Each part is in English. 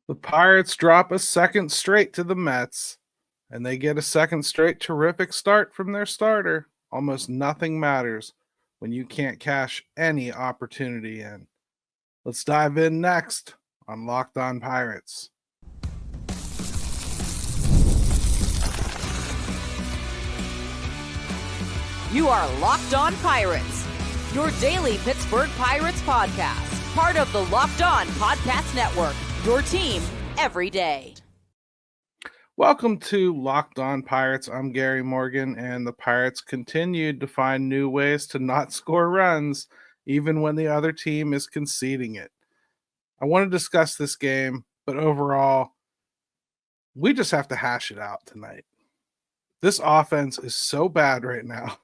The Pirates drop a second straight to the Mets, and they get a second straight terrific start from their starter. Almost nothing matters when you can't cash any opportunity in. Let's dive in next on Locked On Pirates. You are Locked On Pirates, your daily Pittsburgh Pirates podcast, part of the Locked On Podcast Network, your team every day. Welcome to Locked On Pirates. I'm Gary Morgan, and the Pirates continued to find new ways to not score runs, even when the other team is conceding it. I want to discuss this game, but overall, we just have to hash it out tonight. This offense is so bad right now.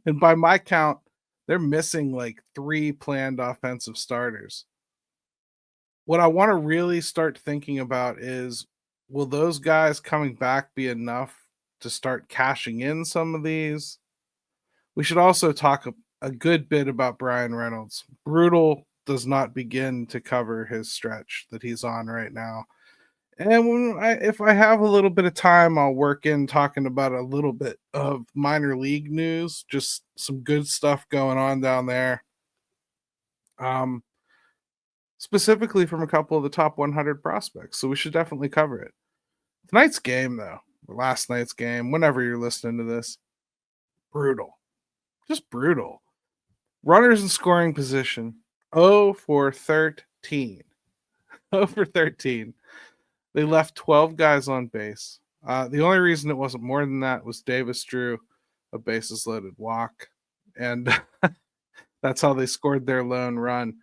And by my count, they're missing like 3 planned offensive starters. What I want to really start thinking about is, will those guys coming back be enough to start cashing in some of these? We should also talk a good bit about Brian Reynolds. Brutal does not begin to cover his stretch that he's on right now. And if I have a little bit of time, I'll work in talking about a little bit of minor league news, just some good stuff going on down there. Specifically from a couple of the top 100 prospects. So we should definitely cover it. Tonight's game, though, or last night's game, whenever you're listening to this, brutal. Just brutal. Runners in scoring position, 0 for 13. 0 for 13. They left 12 guys on base. The only reason it wasn't more than that was Davis drew a bases loaded walk, and that's how they scored their lone run.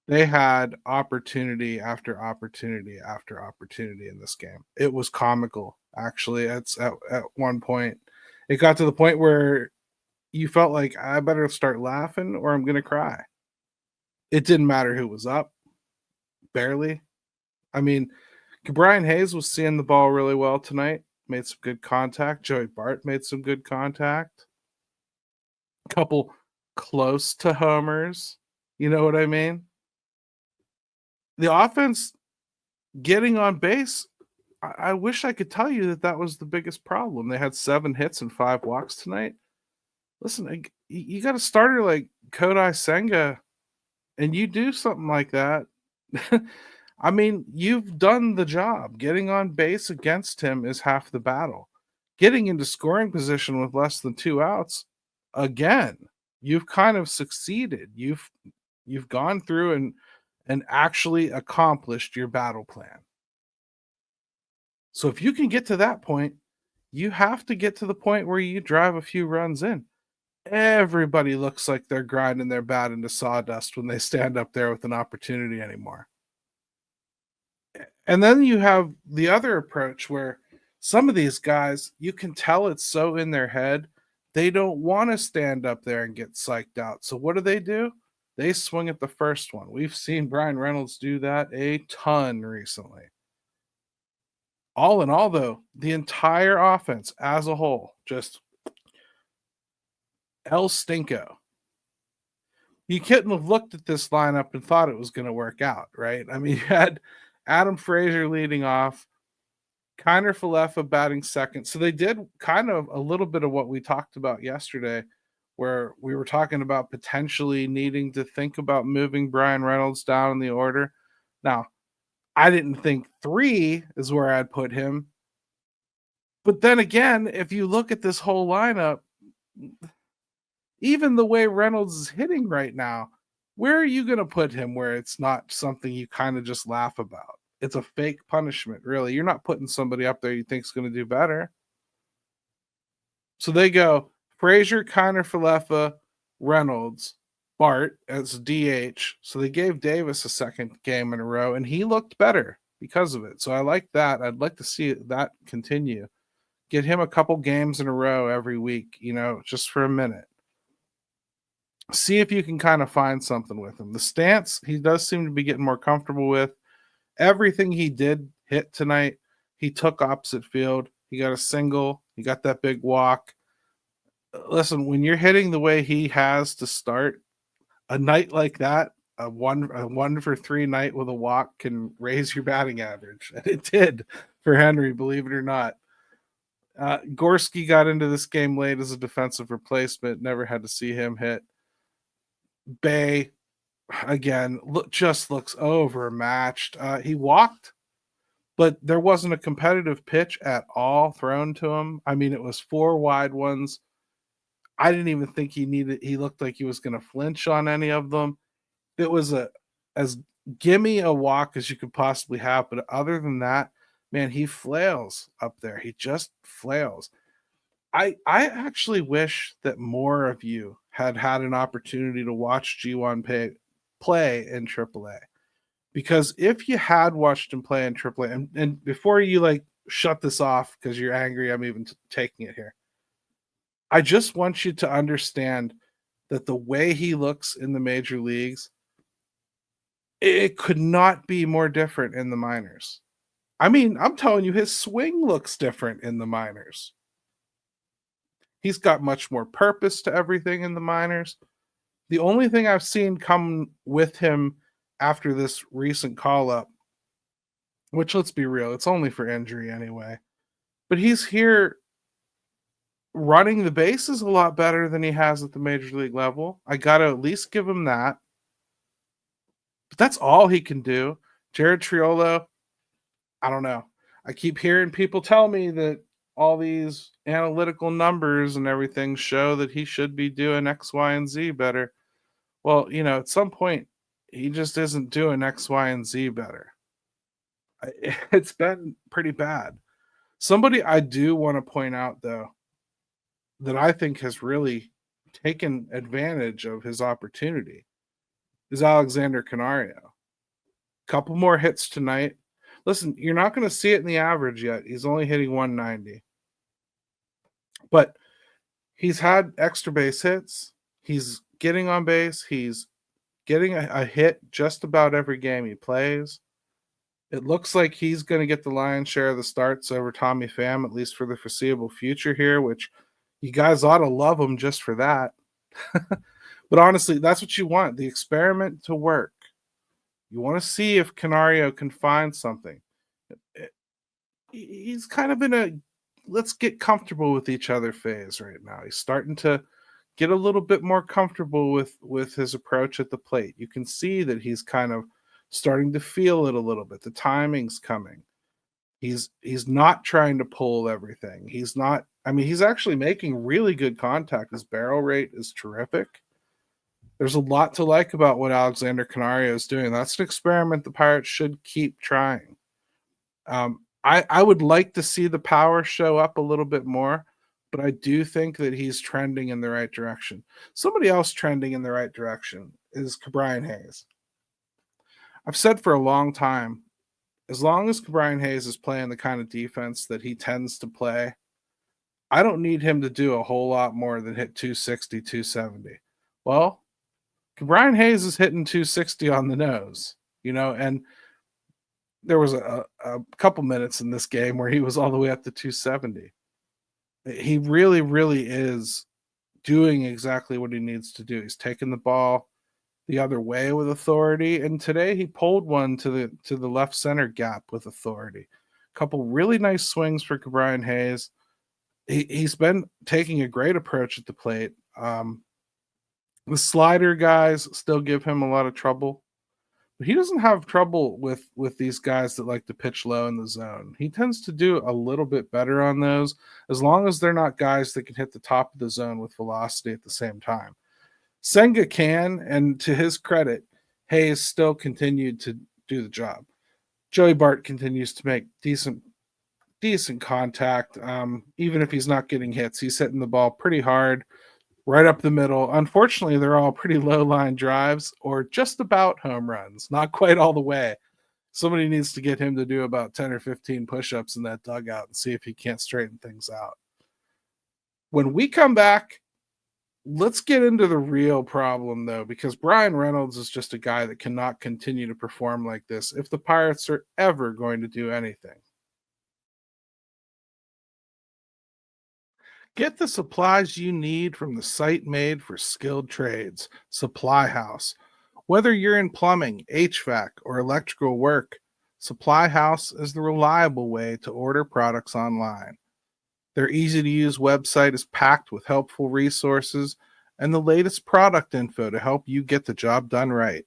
They had opportunity after opportunity after opportunity in this game. It was comical, actually. At one point, it got to the point where you felt like, I better start laughing or I'm going to cry. It didn't matter who was up, barely. I mean, Brian Hayes was seeing the ball really well tonight, made some good contact. Joey Bart made some good contact. A couple close to homers. You know what I mean? The offense getting on base, I wish I could tell you that was the biggest problem. They had 7 hits and 5 walks tonight. Listen, you got a starter like Kodai Senga, and you do something like that. I mean, you've done the job. Getting on base against him is half the battle. Getting into scoring position with less than 2 outs, again, you've kind of succeeded. You've gone through and actually accomplished your battle plan. So if you can get to that point, you have to get to the point where you drive a few runs in. Everybody looks like they're grinding their bat into sawdust when they stand up there with an opportunity anymore. And then you have the other approach where some of these guys, you can tell it's so in their head, they don't want to stand up there and get psyched out. So what do? They swing at the first one. We've seen Brian Reynolds do that a ton recently. All in all, though, the entire offense as a whole, just El Stinko. You couldn't have looked at this lineup and thought it was going to work out, right? I mean, you had Adam Frazier leading off, Kiner Falefa batting second. So they did kind of a little bit of what we talked about yesterday, where we were talking about potentially needing to think about moving Brian Reynolds down in the order. Now, I didn't think 3 is where I'd put him. But then again, if you look at this whole lineup, even the way Reynolds is hitting right now, where are you going to put him where it's not something you kind of just laugh about? It's a fake punishment, really. You're not putting somebody up there you think is going to do better. So they go Frazier, Kiner Falefa, Reynolds, Bart as DH. So they gave Davis a second game in a row, and he looked better because of it. So I like that. I'd like to see that continue. Get him a couple games in a row every week, just for a minute. See if you can kind of find something with him. The stance, he does seem to be getting more comfortable with. Everything he did hit tonight, he took opposite field. He got a single. He got that big walk. Listen, when you're hitting the way he has to start, a night like that, a 1-for-3 night with a walk can raise your batting average, and it did for Henry, believe it or not. Gorski got into this game late as a defensive replacement. Never had to see him hit. Bay, again, just looks overmatched. He walked, but there wasn't a competitive pitch at all thrown to him. I mean, it was 4 wide ones. I didn't even think he looked like he was going to flinch on any of them. It was as gimme a walk as you could possibly have. But other than that, man, he flails up there. He just flails. I actually wish that more of you had an opportunity to watch G1 play in AAA. Because if you had watched him play in AAA, and before you like shut this off because you're angry, I'm even taking it here. I just want you to understand that the way he looks in the major leagues, it could not be more different in the minors. I mean, I'm telling you, his swing looks different in the minors. He's got much more purpose to everything in the minors. The only thing I've seen come with him after this recent call-up, which, let's be real, it's only for injury anyway, but he's here running the bases a lot better than he has at the major league level. I got to at least give him that. But that's all he can do. Jared Triolo, I don't know. I keep hearing people tell me that all these analytical numbers and everything show that he should be doing X, Y, and Z better. Well, at some point, he just isn't doing X, Y, and Z better. It's been pretty bad. Somebody I do want to point out, though, that I think has really taken advantage of his opportunity is Alexander Canario. Couple more hits tonight. Listen, you're not going to see it in the average yet. He's only hitting 190. But he's had extra base hits. He's getting on base. He's getting a hit just about every game he plays. It looks like he's going to get the lion's share of the starts over Tommy Pham, at least for the foreseeable future here, which you guys ought to love him just for that. But honestly, that's what you want, the experiment to work. You want to see if Canario can find something. He's kind of in a let's get comfortable with each other phase right now. He's starting to get a little bit more comfortable with his approach at the plate. You can see that he's kind of starting to feel it a little bit. The timing's coming. He's not trying to pull everything. He's actually making really good contact. His barrel rate is terrific. There's a lot to like about what Alexander Canario is doing. That's an experiment the Pirates should keep trying. I would like to see the power show up a little bit more, but I do think that he's trending in the right direction. Somebody else trending in the right direction is Ke'Bryan Hayes. I've said for a long time, as long as Ke'Bryan Hayes is playing the kind of defense that he tends to play, I don't need him to do a whole lot more than hit 260, 270. Well, Ke'Bryan Hayes is hitting 260 on the nose, and there was a couple minutes in this game where he was all the way up to 270. He really, really is doing exactly what he needs to do. He's taking the ball the other way with authority, and today he pulled one to the left center gap with authority. A couple really nice swings for Ke'Bryan Hayes. He's been taking a great approach at the plate. The slider guys still give him a lot of trouble, but he doesn't have trouble with these guys that like to pitch low in the zone. He tends to do a little bit better on those, as long as they're not guys that can hit the top of the zone with velocity at the same time. Senga can, and to his credit, Hayes still continued to do the job. Joey Bart continues to make decent contact. Even if he's not getting hits, he's hitting the ball pretty hard, right up the middle. Unfortunately, they're all pretty low line drives or just about home runs, not quite all the way. Somebody needs to get him to do about 10 or 15 push-ups in that dugout and see if he can't straighten things out. When we come back, let's get into the real problem, though, because Brian Reynolds is just a guy that cannot continue to perform like this if the Pirates are ever going to do anything. Get the supplies you need from the site made for skilled trades, Supply House. Whether you're in plumbing, HVAC, or electrical work, Supply House is the reliable way to order products online. Their easy-to-use website is packed with helpful resources and the latest product info to help you get the job done right.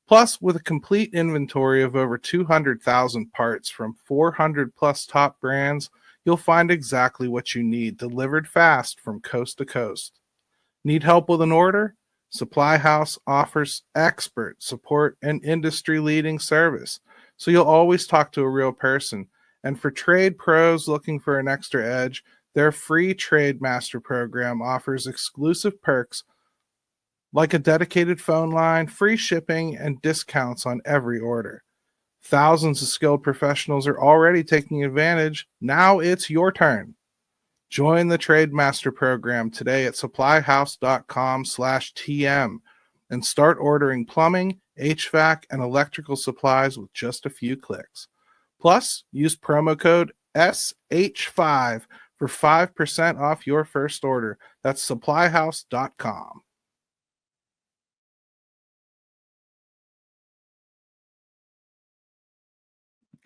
Plus, with a complete inventory of over 200,000 parts from 400 plus top brands, you'll find exactly what you need delivered fast from coast to coast. Need help with an order? Supply House offers expert support and industry-leading service, so you'll always talk to a real person. And for trade pros looking for an extra edge, their free Trade Master program offers exclusive perks like a dedicated phone line, free shipping, and discounts on every order. Thousands of skilled professionals are already taking advantage. Now it's your turn. Join the Trade Master program today at supplyhouse.com/TM and start ordering plumbing, HVAC, and electrical supplies with just a few clicks. Plus, use promo code SH5 for 5% off your first order. That's supplyhouse.com.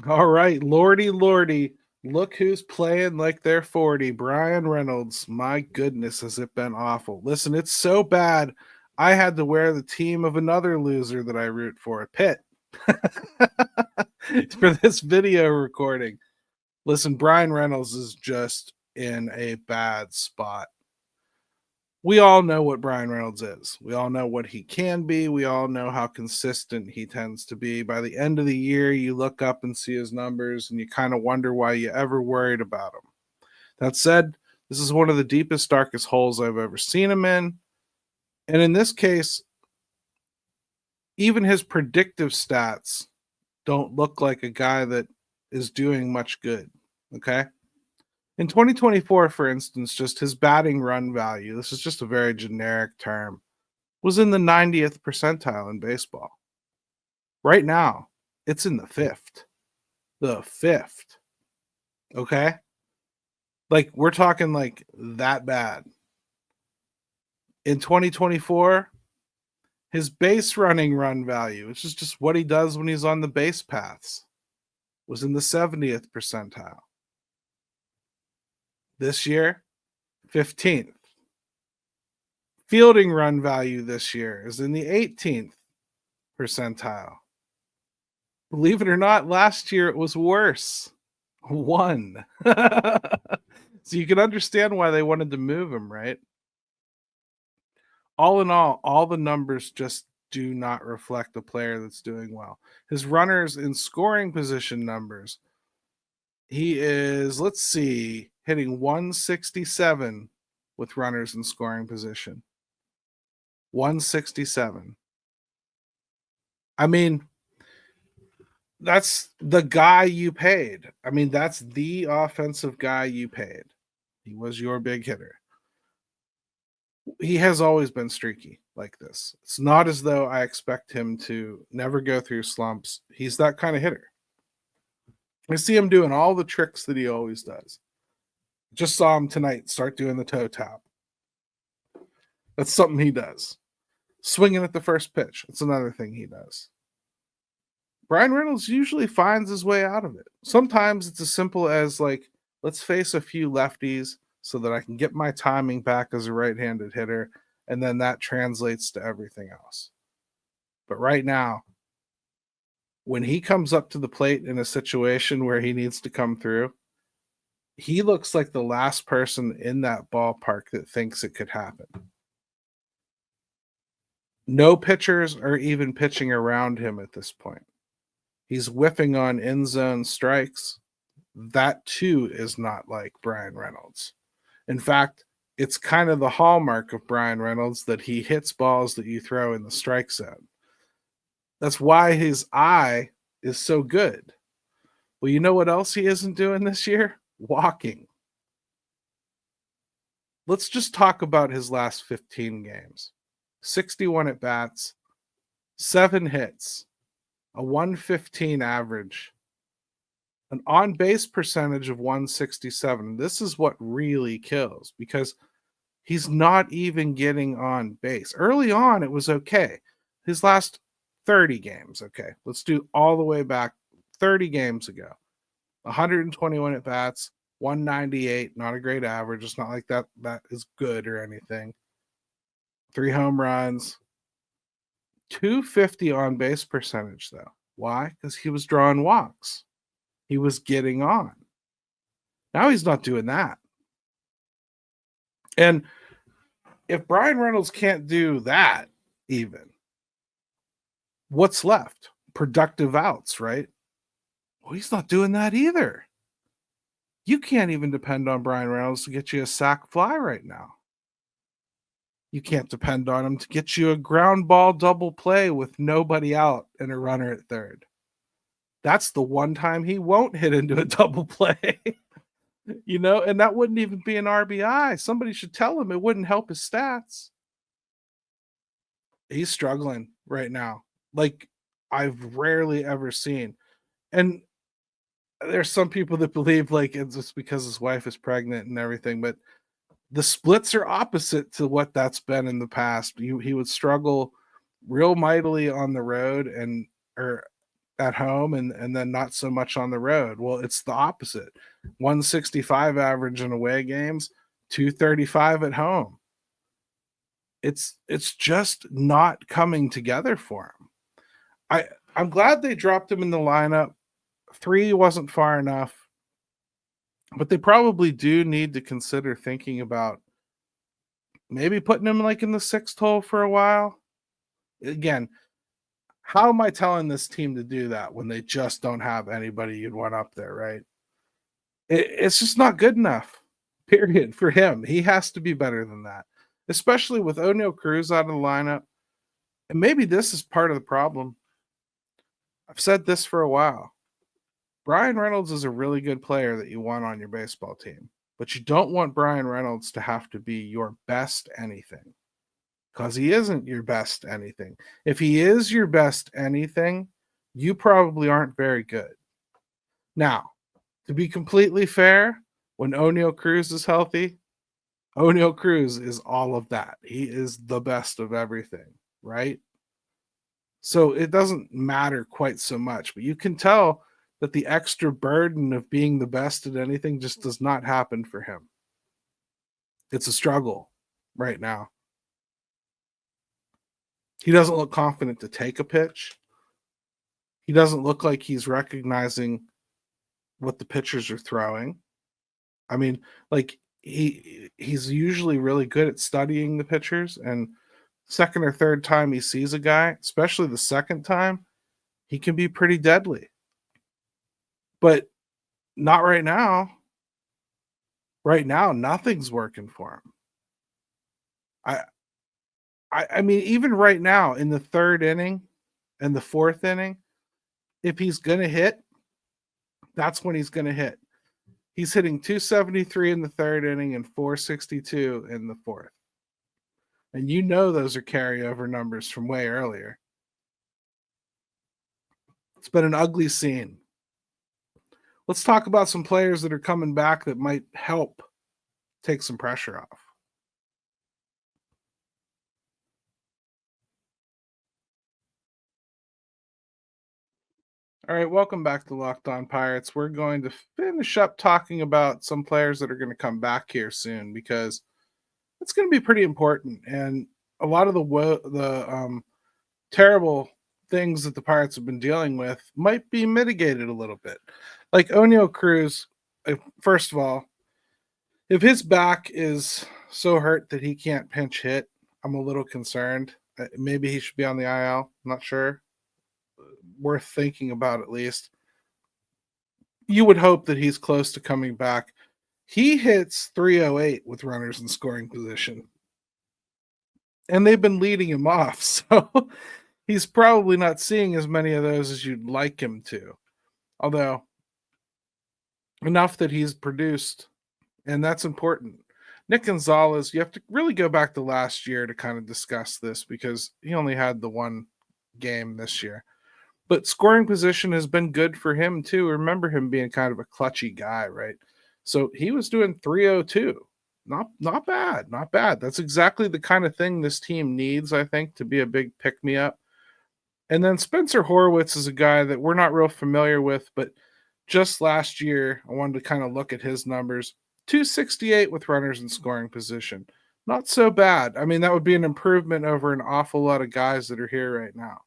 All right, Lordy, Lordy. Look who's playing like they're 40. Brian Reynolds. My goodness, has it been awful. Listen, it's so bad. I had to wear the team of another loser that I root for, Pitt, for this video recording. Listen, Brian Reynolds is just in a bad spot. We all know what Brian Reynolds is. We all know what he can be. We all know how consistent he tends to be. By the end of the year, you look up and see his numbers and you kind of wonder why you ever worried about him. That said, this is one of the deepest, darkest holes I've ever seen him in. And in this case, even his predictive stats don't look like a guy that is doing much good. Okay. In 2024, for instance, just his batting run value, this is just a very generic term, was in the 90th percentile in baseball. Right now, it's in the fifth. The fifth. Okay? Like, we're talking like that bad. In 2024, his base running run value, which is just what he does when he's on the base paths, was in the 70th percentile. This year, 15th. Fielding run value this year is in the 18th percentile. Believe it or not, last year it was worse. 1. So you can understand why they wanted to move him, right? All in all the numbers just do not reflect a player that's doing well. His runners in scoring position numbers, he is, let's see, hitting 167 with runners in scoring position. 167. I mean, that's the guy you paid. I mean, that's the offensive guy you paid. He was your big hitter. He has always been streaky like this. It's not as though I expect him to never go through slumps. He's that kind of hitter. I see him doing all the tricks that he always does. Just saw him tonight start doing the toe tap. That's something he does. Swinging at the first pitch. That's another thing he does. Brian Reynolds usually finds his way out of it. Sometimes it's as simple as, like, let's face a few lefties so that I can get my timing back as a right-handed hitter, and then that translates to everything else. But right now, when he comes up to the plate in a situation where he needs to come through, he looks like the last person in that ballpark that thinks it could happen. No pitchers are even pitching around him at this point. He's whiffing on end zone strikes. That too is not like Brian Reynolds. In fact, it's kind of the hallmark of Brian Reynolds that he hits balls that you throw in the strike zone. That's why his eye is so good. Well, you know what else he isn't doing this year? Walking. Let's just talk about his last 15 games. 61 at bats, 7 hits, a 115 average, an on-base percentage of 167. This is what really kills because he's not even getting on base. Early on, it was okay. his last 30 games. Okay, let's do all the way back 30 games ago. 121 at bats, 198, not a great average. It's not like that is good or anything. 3 home runs, 250 on base percentage though. Why? Because he was drawing walks. He was getting on. Now he's not doing that. And if Brian Reynolds can't do that, even, what's left? Productive outs, right? Well, he's not doing that either. You can't even depend on Brian Reynolds to get you a sac fly right now. You can't depend on him to get you a ground ball double play with nobody out and a runner at third. That's the one time he won't hit into a double play. And that wouldn't even be an RBI. Somebody should tell him it wouldn't help his stats. He's struggling right now, like I've rarely ever seen. And there's some people that believe like it's just because his wife is pregnant and everything, but the splits are opposite to what that's been in the past. He would struggle real mightily on the road or at home and then not so much on the road. Well, it's the opposite. 165 average in away games, 235 at home. It's just not coming together for him. I'm glad they dropped him in the lineup. 3 wasn't far enough, but they probably do need to consider thinking about maybe putting him like in the 6th hole for a while. Again, how am I telling this team to do that when they just don't have anybody you'd want up there, right? It's just not good enough, period, for him. He has to be better than that, especially with O'Neal Cruz out of the lineup. And maybe this is part of the problem. I've said this for a while. Brian Reynolds is a really good player that you want on your baseball team, but you don't want Brian Reynolds to have to be your best anything, because he isn't your best anything. If he is your best anything, you probably aren't very good. Now, to be completely fair, when O'Neal Cruz is healthy, O'Neal Cruz is all of that. He is the best of everything, right? So it doesn't matter quite so much, but you can tell that the extra burden of being the best at anything just does not happen for him. It's a struggle right now. He doesn't look confident to take a pitch. He doesn't look like he's recognizing what the pitchers are throwing. I mean, like he's usually really good at studying the pitchers, and second or third time he sees a guy, especially the second time, he can be pretty deadly. But not right now. Right now, nothing's working for him. I mean, even right now in the 3rd inning and the 4th inning, if he's going to hit, that's when he's going to hit. He's hitting 273 in the 3rd inning and 462 in the 4th. And those are carryover numbers from way earlier. It's been an ugly scene. Let's talk about some players that are coming back that might help take some pressure off. All right, welcome back to Locked On Pirates. We're going to finish up talking about some players that are going to come back here soon, because it's going to be pretty important. And a lot of the terrible things that the Pirates have been dealing with might be mitigated a little bit. Like O'Neal Cruz, first of all, if his back is so hurt that he can't pinch hit, I'm a little concerned. Maybe he should be on the IL. I'm not sure. Worth thinking about at least. You would hope that he's close to coming back. He hits 308 with runners in scoring position, and they've been leading him off. So he's probably not seeing as many of those as you'd like him to. Although, enough that he's produced, and that's important. Nick Gonzalez, you have to really go back to last year to kind of discuss this, because he only had the one game this year. But scoring position has been good for him too. Remember him being kind of a clutchy guy, right? So he was doing 302. Not bad. That's exactly the kind of thing this team needs, I think, to be a big pick-me-up. And then Spencer Horwitz is a guy that we're not real familiar with, but just last year, I wanted to kind of look at his numbers. 268 with runners in scoring position. Not so bad. I mean, that would be an improvement over an awful lot of guys that are here right now.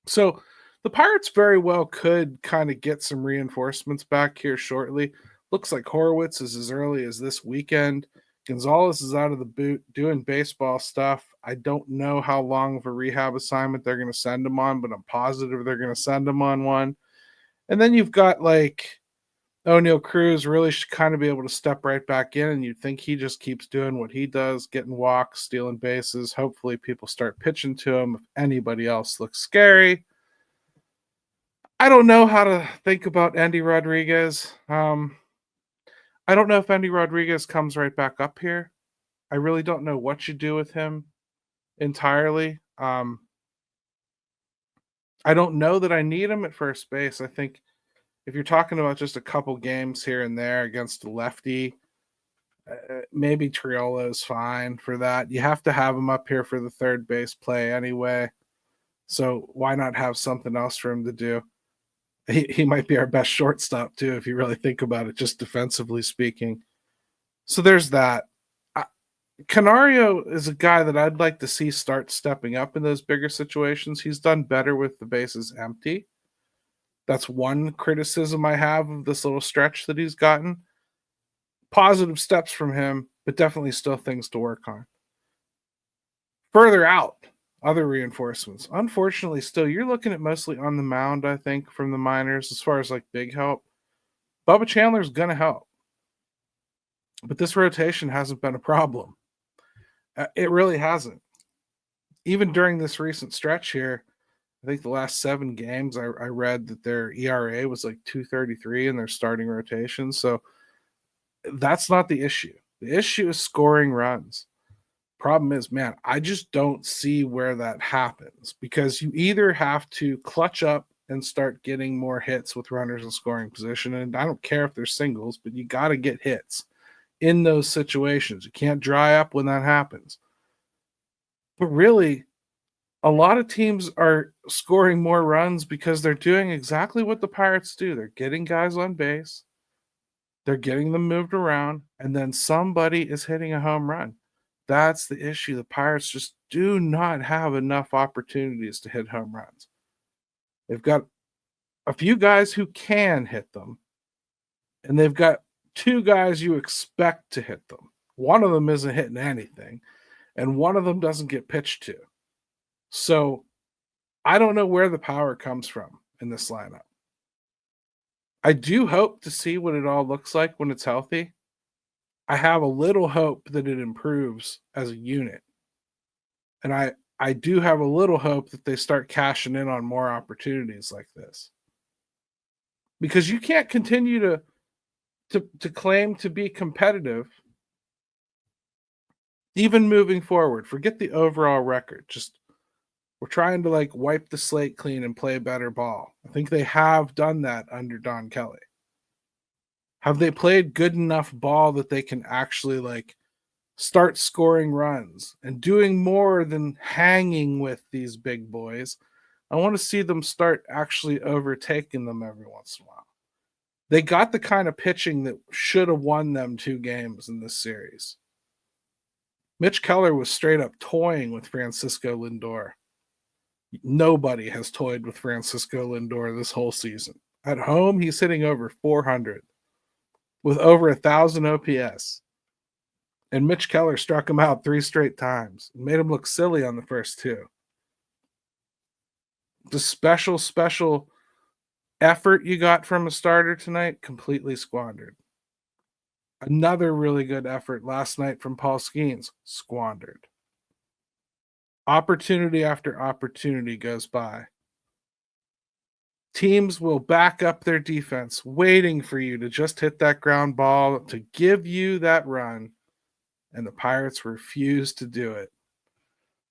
So the Pirates very well could kind of get some reinforcements back here shortly. Looks like Horwitz is as early as this weekend. Gonzalez is out of the boot doing baseball stuff. I don't know how long of a rehab assignment they're going to send him on, but I'm positive they're going to send him on one. And then you've got like O'Neal Cruz really should kind of be able to step right back in, and you'd think he just keeps doing what he does, getting walks, stealing bases. Hopefully people start pitching to him if anybody else looks scary. I don't know how to think about Andy Rodriguez. I don't know if Andy Rodriguez comes right back up here. I really don't know what you do with him entirely. I don't know that I need him at first base. I think if you're talking about just a couple games here and there against a lefty, maybe Triolo is fine for that. You have to have him up here for the third base play anyway. So why not have something else for him to do? He might be our best shortstop too, if you really think about it, just defensively speaking. So there's that. Canario is a guy that I'd like to see start stepping up in those bigger situations. He's done better with the bases empty. That's one criticism I have of this little stretch that he's gotten. Positive steps from him, but definitely still things to work on. Further out, other reinforcements. Unfortunately, still, you're looking at mostly on the mound, I think, from the minors as far as like big help. Bubba Chandler's going to help. But this rotation hasn't been a problem. It really hasn't. Even during this recent stretch here, I think the last 7 games, I read that their ERA was like 2.33 in their starting rotation. So that's not the issue. The issue is scoring runs. Problem is, man, I just don't see where that happens, because you either have to clutch up and start getting more hits with runners in scoring position. And I don't care if they're singles, but you got to get hits in those situations. You can't dry up when that happens. But really, a lot of teams are scoring more runs because they're doing exactly what the Pirates do. They're getting guys on base, they're getting them moved around, and then somebody is hitting a home run. That's the issue. The Pirates just do not have enough opportunities to hit home runs. They've got a few guys who can hit them, and they've got 2 guys you expect to hit them. One of them isn't hitting anything, and one of them doesn't get pitched to. So I don't know where the power comes from in this lineup. I do hope to see what it all looks like when it's healthy. I have a little hope that it improves as a unit. And I do have a little hope that they start cashing in on more opportunities like this. Because you can't continue to claim to be competitive even moving forward. Forget the overall record. Just we're trying to like wipe the slate clean and play better ball. I think they have done that under Don Kelly. Have they played good enough ball that they can actually like start scoring runs and doing more than hanging with these big boys? I want to see them start actually overtaking them every once in a while. They got the kind of pitching that should have won them 2 games in this series. Mitch Keller was straight up toying with Francisco Lindor. Nobody has toyed with Francisco Lindor this whole season. At home, he's hitting over 400 with over 1,000 OPS. And Mitch Keller struck him out 3 straight times and made him look silly on the first 2. The special effort you got from a starter tonight, completely squandered. Another really good effort last night from Paul Skeens, squandered. Opportunity after opportunity goes by. Teams will back up their defense, waiting for you to just hit that ground ball to give you that run, and the Pirates refuse to do it.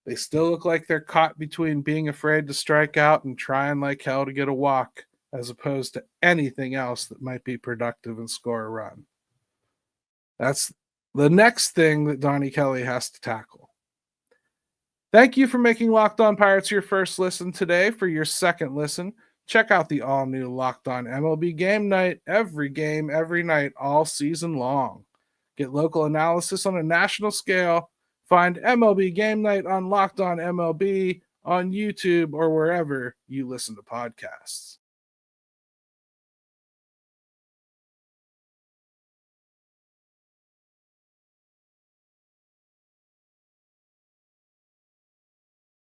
They still look like they're caught between being afraid to strike out and trying like hell to get a walk, as opposed to anything else that might be productive and score a run. That's the next thing that Donnie Kelly has to tackle. Thank you for making Locked On Pirates your first listen today. For your second listen, check out the all-new Locked On MLB Game Night. Every game, every night, all season long. Get local analysis on a national scale. Find MLB Game Night on Locked On MLB on YouTube or wherever you listen to podcasts.